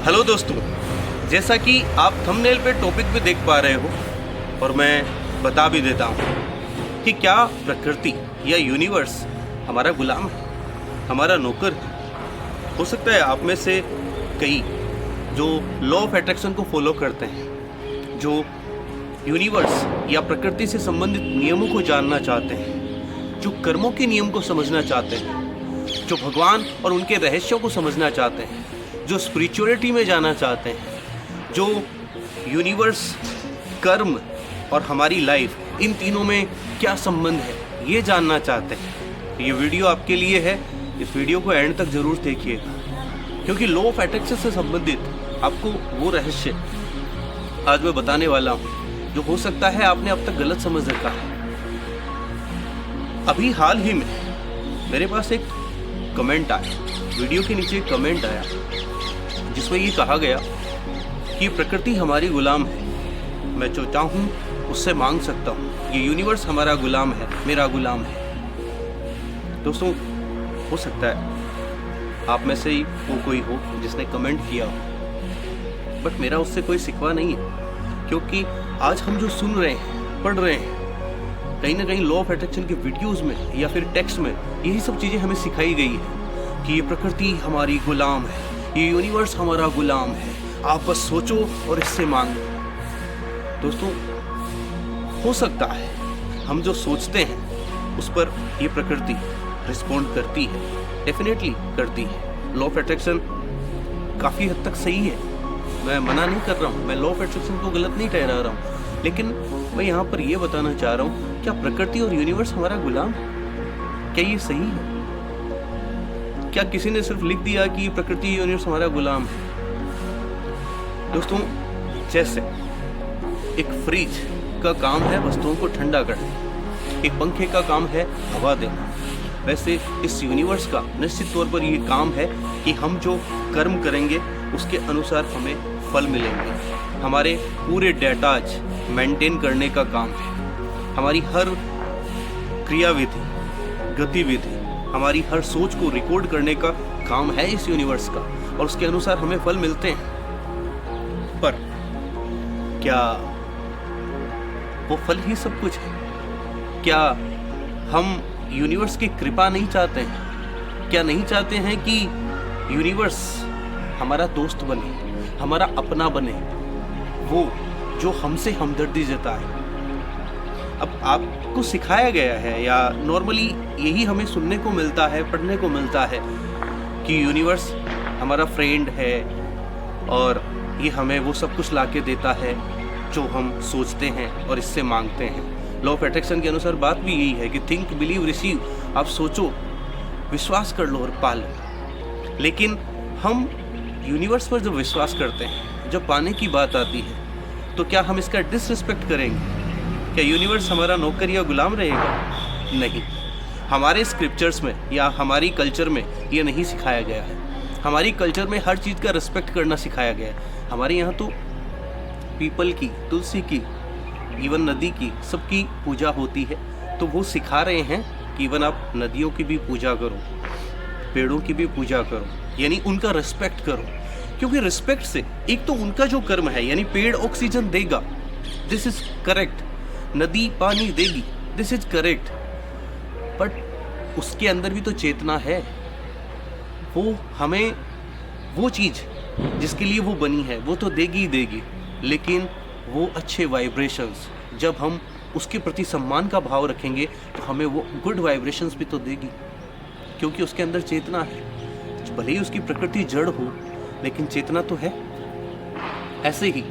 Hello दोस्तों, जैसा कि आप थंबनेल पे टॉपिक भी देख पा रहे हो और मैं बता भी देता हूँ कि क्या प्रकृति या यूनिवर्स हमारा गुलाम है, हमारा नौकर है। हो सकता है आप में से कई जो लॉ ऑफ अट्रैक्शन को फॉलो करते हैं, जो यूनिवर्स या प्रकृति से संबंधित नियमों को जानना चाहते हैं, जो कर्मों के नियम को समझना चाहते हैं, जो भगवान और उनके रहस्यों को समझना चाहते हैं, जो स्पिरिचुअलिटी में जाना चाहते हैं, जो यूनिवर्स, कर्म और हमारी लाइफ, इन तीनों में क्या संबंध है, ये जानना चाहते हैं। ये वीडियो आपके लिए है। इस वीडियो को एंड तक जरूर देखिएगा, क्योंकि लॉ ऑफ अट्रैक्शन से संबंधित आपको वो रहस्य आज मैं बताने वाला हूँ जो हो सकता है आपने अब तक गलत समझ रखा है। अभी हाल ही में मेरे पास एक कमेंट आया, वीडियो के नीचे एक कमेंट आया जिसमें ये कहा गया कि प्रकृति हमारी गुलाम है, मैं जो चाहूँ उससे मांग सकता हूँ, ये यूनिवर्स हमारा गुलाम है, मेरा गुलाम है। दोस्तों, हो सकता है आप में से ही वो कोई हो जिसने कमेंट किया हो, बट मेरा उससे कोई शिकवा नहीं है, क्योंकि आज हम जो सुन रहे हैं, पढ़ रहे हैं, कहीं ना कहीं लॉ ऑफ अट्रैक्शन के वीडियोस में या फिर टेक्स्ट में यही सब चीज़ें हमें सिखाई गई है कि ये प्रकृति हमारी गुलाम है, ये यूनिवर्स हमारा गुलाम है, आप बस सोचो और इससे मांगो। दोस्तों, हो सकता है हम जो सोचते हैं उस पर ये प्रकृति रिस्पॉन्ड करती है, डेफिनेटली करती है। लॉ ऑफ अट्रैक्शन काफ़ी हद तक सही है, मैं मना नहीं कर रहा हूँ, मैं लॉ ऑफ अट्रैक्शन को गलत नहीं ठहरा रहा हूँ, लेकिन मैं यहाँ पर यह बताना चाह रहा हूँ, क्या प्रकृति और यूनिवर्स हमारा गुलाम है? क्या ये सही है? क्या किसी ने सिर्फ लिख दिया कि प्रकृति यूनिवर्स हमारा गुलाम है? दोस्तों, जैसे एक फ्रिज का काम है वस्तुओं को ठंडा करना, एक पंखे का काम है हवा देना, वैसे इस यूनिवर्स का निश्चित तौर पर ये काम है कि हम जो कर्म करेंगे उसके अनुसार हमें फल मिलेंगे। हमारे पूरे डेटाज मेंटेन करने का काम है, हमारी हर क्रियाविधि, गतिविधि, हमारी हर सोच को रिकॉर्ड करने का काम है इस यूनिवर्स का, और उसके अनुसार हमें फल मिलते हैं। पर क्या वो फल ही सब कुछ है? क्या हम यूनिवर्स की कृपा नहीं चाहते हैं? क्या नहीं चाहते हैं कि यूनिवर्स हमारा दोस्त बने, हमारा अपना बने, वो जो हमसे हमदर्दी जताए? अब आपको सिखाया गया है या नॉर्मली यही हमें सुनने को मिलता है, पढ़ने को मिलता है कि यूनिवर्स हमारा फ्रेंड है और ये हमें वो सब कुछ लाके देता है जो हम सोचते हैं और इससे मांगते हैं। लॉ ऑफ अट्रैक्शन के अनुसार बात भी यही है कि थिंक, बिलीव, रिसीव। आप सोचो, विश्वास कर लो और पा लो। लेकिन हम यूनिवर्स पर जब विश्वास करते हैं, जब पाने की बात आती है, तो क्या हम इसका डिसरिस्पेक्ट करेंगे? क्या यूनिवर्स हमारा नौकर या गुलाम रहेगा? नहीं। हमारे स्क्रिप्चर्स में या हमारी कल्चर में ये नहीं सिखाया गया है। हमारी कल्चर में हर चीज़ का रिस्पेक्ट करना सिखाया गया है। हमारे यहाँ तो पीपल की, तुलसी की, इवन नदी की, सबकी पूजा होती है, तो वो सिखा रहे हैं कि इवन आप नदियों की भी पूजा करो, पेड़ों की भी पूजा करो, यानी उनका रिस्पेक्ट करो। क्योंकि रिस्पेक्ट से एक तो उनका जो कर्म है, यानी पेड़ ऑक्सीजन देगा, दिस इज करेक्ट, नदी पानी देगी, दिस इज करेक्ट, बट उसके अंदर भी तो चेतना है। वो हमें वो चीज़ जिसके लिए वो बनी है वो तो देगी ही देगी, लेकिन वो अच्छे वाइब्रेशंस, जब हम उसके प्रति सम्मान का भाव रखेंगे तो हमें वो गुड वाइब्रेशंस भी तो देगी, क्योंकि उसके अंदर चेतना है। भले ही उसकी प्रकृति जड़ हो, लेकिन चेतना तो है। ऐसे ही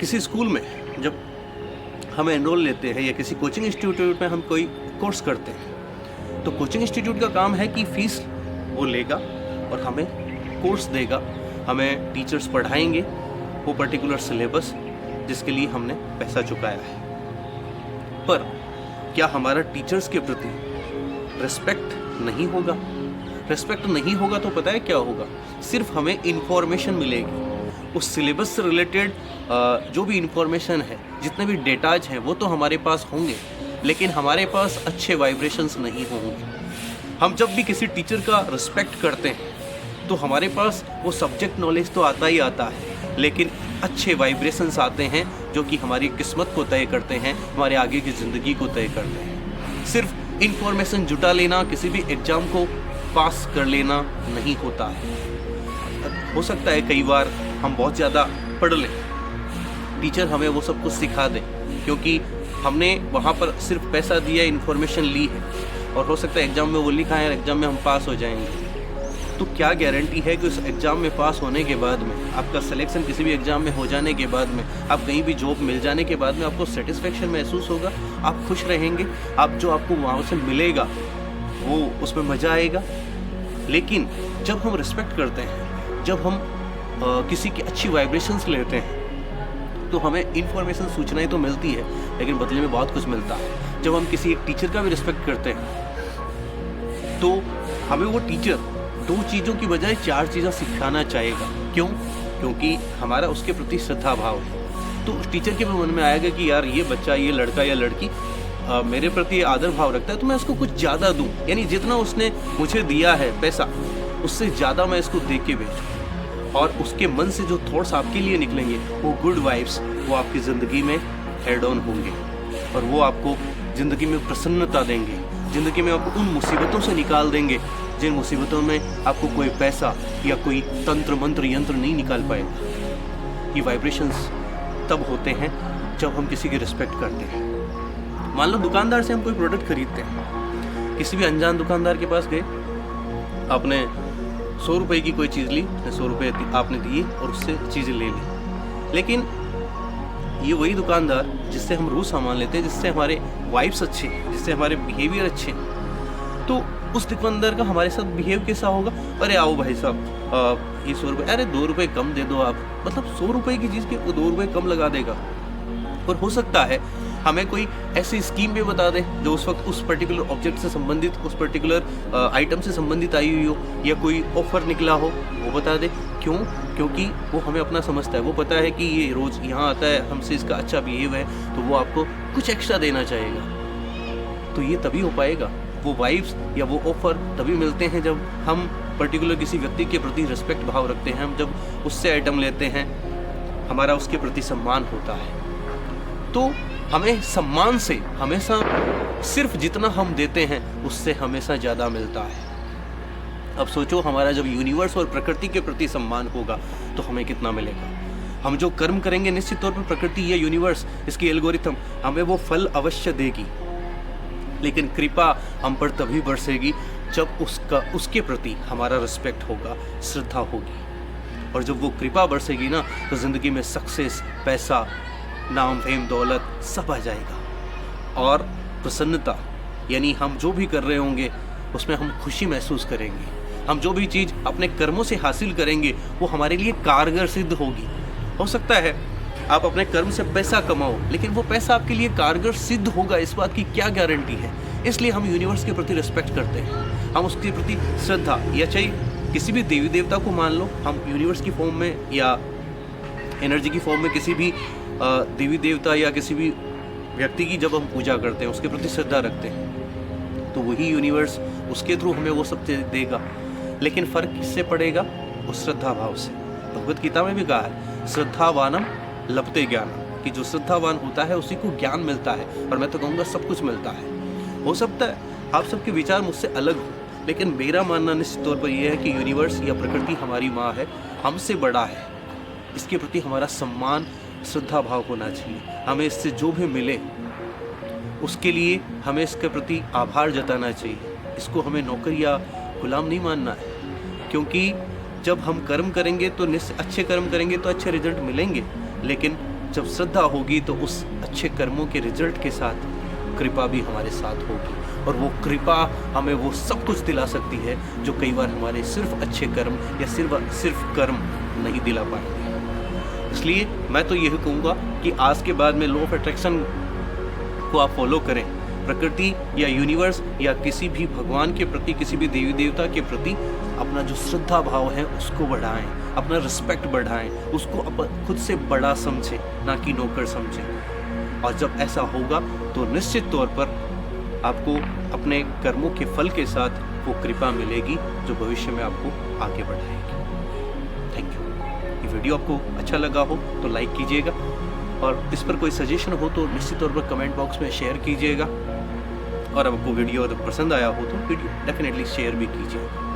किसी स्कूल में जब हम एनरोल लेते हैं या किसी कोचिंग इंस्टीट्यूट में हम कोई कोर्स करते हैं, तो कोचिंग इंस्टीट्यूट का काम है कि फीस वो लेगा और हमें कोर्स देगा, हमें टीचर्स पढ़ाएंगे वो पर्टिकुलर सिलेबस जिसके लिए हमने पैसा चुकाया है। पर क्या हमारा टीचर्स के प्रति रिस्पेक्ट नहीं होगा? रिस्पेक्ट नहीं होगा तो पता है क्या होगा? सिर्फ हमें इंफॉर्मेशन मिलेगी, उस सिलेबस से रिलेटेड जो भी इंफॉर्मेशन है, जितने भी डेटाज हैं वो तो हमारे पास होंगे, लेकिन हमारे पास अच्छे वाइब्रेशंस नहीं होंगे। हम जब भी किसी टीचर का रिस्पेक्ट करते हैं तो हमारे पास वो सब्जेक्ट नॉलेज तो आता ही आता है, लेकिन अच्छे वाइब्रेशंस आते हैं जो कि हमारी किस्मत को तय करते हैं, हमारे आगे की ज़िंदगी को तय करते हैं। सिर्फ इन्फॉर्मेशन जुटा लेना, किसी भी एग्ज़ाम को पास कर लेना नहीं होता है। हो सकता है कई बार हम बहुत ज़्यादा पढ़ लें, टीचर हमें वो सब कुछ सिखा दे, क्योंकि हमने वहाँ पर सिर्फ पैसा दिया, इन्फॉर्मेशन ली है, और हो सकता है एग्ज़ाम में वो लिखा है, एग्ज़ाम में हम पास हो जाएंगे। तो क्या गारंटी है कि उस एग्ज़ाम में पास होने के बाद में, आपका सिलेक्शन किसी भी एग्ज़ाम में हो जाने के बाद में, आप कहीं भी जॉब मिल जाने के बाद में आपको सेटिस्फेक्शन महसूस होगा, आप खुश रहेंगे, आप जो आपको वहाँ से मिलेगा वो उसमें मज़ा आएगा। लेकिन जब हम रिस्पेक्ट करते हैं, जब हम किसी की अच्छी वाइब्रेशंस लेते हैं, तो हमें इन्फॉर्मेशन, सूचनाएं तो मिलती है, लेकिन बदले में बहुत कुछ मिलता है। जब हम किसी एक टीचर का भी रिस्पेक्ट करते हैं, तो हमें वो टीचर 2 चीज़ों की बजाय 4 चीज़ें सिखाना चाहेगा। क्यों? क्योंकि हमारा उसके प्रति श्रद्धा भाव है। तो उस टीचर के मन में आएगा कि यार ये बच्चा, ये लड़का या लड़की मेरे प्रति आदर भाव रखता है, तो मैं उसको कुछ ज़्यादा दूँ, यानी जितना उसने मुझे दिया है पैसा, उससे ज़्यादा मैं इसको दे के बेचूँ। और उसके मन से जो थॉट्स आपके लिए निकलेंगे, वो गुड वाइब्स, वो आपकी ज़िंदगी में हेड ऑन होंगे, और वो आपको ज़िंदगी में प्रसन्नता देंगे, ज़िंदगी में आपको उन मुसीबतों से निकाल देंगे जिन मुसीबतों में आपको कोई पैसा या कोई तंत्र मंत्र यंत्र नहीं निकाल पाएगा। ये वाइब्रेशंस तब होते हैं जब हम किसी की रिस्पेक्ट करते हैं। मान लो दुकानदार से हम कोई प्रोडक्ट खरीदते हैं, किसी भी अनजान दुकानदार के पास गए, आपने 100 रुपये की कोई चीज़ ली, 100 रुपये आपने दिए और उससे चीज़ें ले ली। लेकिन ये वही दुकानदार जिससे हम रोज़ सामान लेते हैं, जिससे हमारे वाइब्स अच्छे, जिससे हमारे बिहेवियर अच्छे, तो उस दुकानदार का हमारे साथ बिहेव कैसा होगा? अरे आओ भाई साहब, ये 100 रुपये, अरे 2 रुपये कम दे दो आप, मतलब 100 रुपये की चीज़ के वो 2 रुपये कम लगा देगा। और हो सकता है हमें कोई ऐसी स्कीम भी बता दे जो उस वक्त उस पर्टिकुलर ऑब्जेक्ट से संबंधित, उस पर्टिकुलर आइटम से संबंधित आई हुई हो, या कोई ऑफर निकला हो, वो बता दे। क्यों? क्योंकि वो हमें अपना समझता है, वो पता है कि ये रोज़ यहाँ आता है, हमसे इसका अच्छा बिहेव है, तो वो आपको कुछ एक्स्ट्रा देना चाहेगा। तो ये तभी हो पाएगा, वो वाइब्स या वो ऑफ़र तभी मिलते हैं जब हम पर्टिकुलर किसी व्यक्ति के प्रति रिस्पेक्ट भाव रखते हैं। हम जब उससे आइटम लेते हैं, हमारा उसके प्रति सम्मान होता है। तो हमें सम्मान से हमेशा सिर्फ जितना हम देते हैं उससे हमेशा ज़्यादा मिलता है। अब सोचो, हमारा जब यूनिवर्स और प्रकृति के प्रति सम्मान होगा तो हमें कितना मिलेगा। हम जो कर्म करेंगे, निश्चित तौर पर प्रकृति या यूनिवर्स, इसकी एल्गोरिथम हमें वो फल अवश्य देगी, लेकिन कृपा हम पर तभी बरसेगी जब उसके प्रति हमारा रिस्पेक्ट होगा, श्रद्धा होगी। और जब वो कृपा बरसेगी ना, तो ज़िंदगी में सक्सेस, पैसा, नाम, फेम, दौलत सब आ जाएगा। और प्रसन्नता, यानी हम जो भी कर रहे होंगे उसमें हम खुशी महसूस करेंगे। हम जो भी चीज़ अपने कर्मों से हासिल करेंगे वो हमारे लिए कारगर सिद्ध होगी। हो सकता है आप अपने कर्म से पैसा कमाओ, लेकिन वो पैसा आपके लिए कारगर सिद्ध होगा, इस बात की क्या गारंटी है? इसलिए हम यूनिवर्स के प्रति रिस्पेक्ट करते हैं, हम उसके प्रति श्रद्धा, या चाहे किसी भी देवी देवता को मान लो, हम यूनिवर्स की फॉर्म में या एनर्जी की फॉर्म में किसी भी देवी देवता या किसी भी व्यक्ति की जब हम पूजा करते हैं, उसके प्रति श्रद्धा रखते हैं, तो वही यूनिवर्स उसके थ्रू हमें वो सब देगा। लेकिन फ़र्क किससे पड़ेगा? उस श्रद्धा भाव से। भगवत गीता में भी कहा है, श्रद्धावानम लभते ज्ञान, कि जो श्रद्धावान होता है उसी को ज्ञान मिलता है, और मैं तो कहूँगा सब कुछ मिलता है। हो सकता है आप सबके विचार मुझसे अलग हो, लेकिन मेरा मानना निश्चित तौर पर यह है कि यूनिवर्स या प्रकृति हमारी माँ है, हमसे बड़ा है, इसके प्रति हमारा सम्मान, श्रद्धा भाव होना चाहिए। हमें इससे जो भी मिले उसके लिए हमें इसके प्रति आभार जताना चाहिए। इसको हमें नौकर या गुलाम नहीं मानना है, क्योंकि जब हम कर्म करेंगे तो अच्छे कर्म करेंगे तो अच्छे रिजल्ट मिलेंगे, लेकिन जब श्रद्धा होगी तो उस अच्छे कर्मों के रिजल्ट के साथ कृपा भी हमारे साथ होगी, और वो कृपा हमें वो सब कुछ दिला सकती है जो कई बार हमारे सिर्फ अच्छे कर्म या सिर्फ कर्म नहीं दिला पाएंगे। इसलिए मैं तो यही कहूँगा कि आज के बाद में लॉ ऑफ अट्रैक्शन को आप फॉलो करें। प्रकृति या यूनिवर्स या किसी भी भगवान के प्रति, किसी भी देवी देवता के प्रति अपना जो श्रद्धा भाव है उसको बढ़ाएं, अपना रिस्पेक्ट बढ़ाएं, उसको खुद से बड़ा समझें, ना कि नौकर समझें। और जब ऐसा होगा तो निश्चित तौर पर आपको अपने कर्मों के फल के साथ वो कृपा मिलेगी जो भविष्य में आपको आगे बढ़ाएगी। Thank you. ये वीडियो आपको अच्छा लगा हो तो लाइक कीजिएगा, और इस पर कोई सजेशन हो तो निश्चित तौर पर कमेंट बॉक्स में शेयर कीजिएगा, और आपको वीडियो अगर पसंद आया हो तो वीडियो डेफिनेटली शेयर भी कीजिएगा।